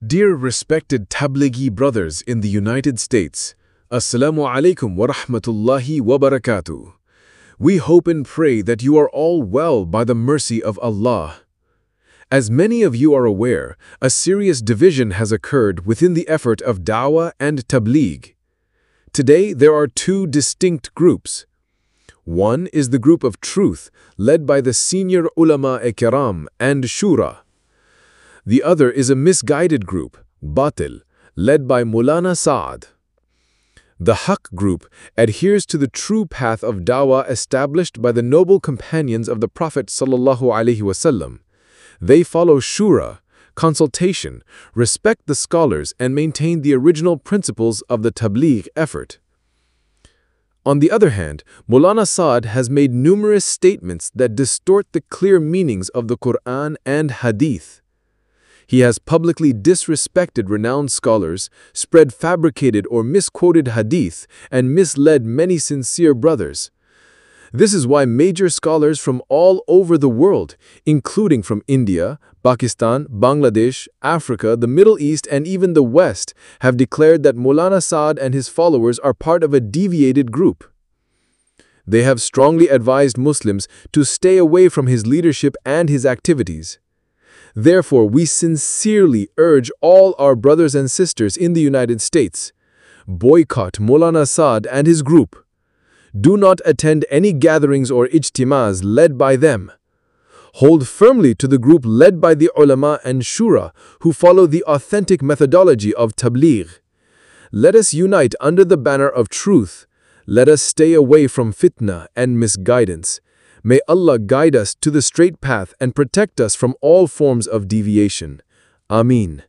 Dear respected Tablighi brothers in the United States, Assalamu alaikum wa rahmatullahi wa barakatuh. We hope and pray that you are all well by the mercy of Allah. As many of you are aware, a serious division has occurred within the effort of Dawah and Tabligh. Today there are two distinct groups. One is the group of truth, led by the senior Ulama-e-Kiram and Shura. The other is a misguided group, Batil, led by Maulana Saad. The Haqq group adheres to the true path of Dawah established by the noble companions of the Prophet ﷺ. They follow Shura, consultation, respect the scholars, and maintain the original principles of the Tabligh effort. On the other hand, Maulana Saad has made numerous statements that distort the clear meanings of the Quran and Hadith. He has publicly disrespected renowned scholars, spread fabricated or misquoted hadith, and misled many sincere brothers. This is why major scholars from all over the world, including from India, Pakistan, Bangladesh, Africa, the Middle East, and even the West, have declared that Maulana Saad and his followers are part of a deviated group. They have strongly advised Muslims to stay away from his leadership and his activities. Therefore, we sincerely urge all our brothers and sisters in the United States, boycott Maulana Saad and his group. Do not attend any gatherings or Ijtemas led by them. Hold firmly to the group led by the Ulama and Shura, who follow the authentic methodology of Tabligh. Let us unite under the banner of truth. Let us stay away from fitnah and misguidance. May Allah guide us to the straight path and protect us from all forms of deviation. Ameen.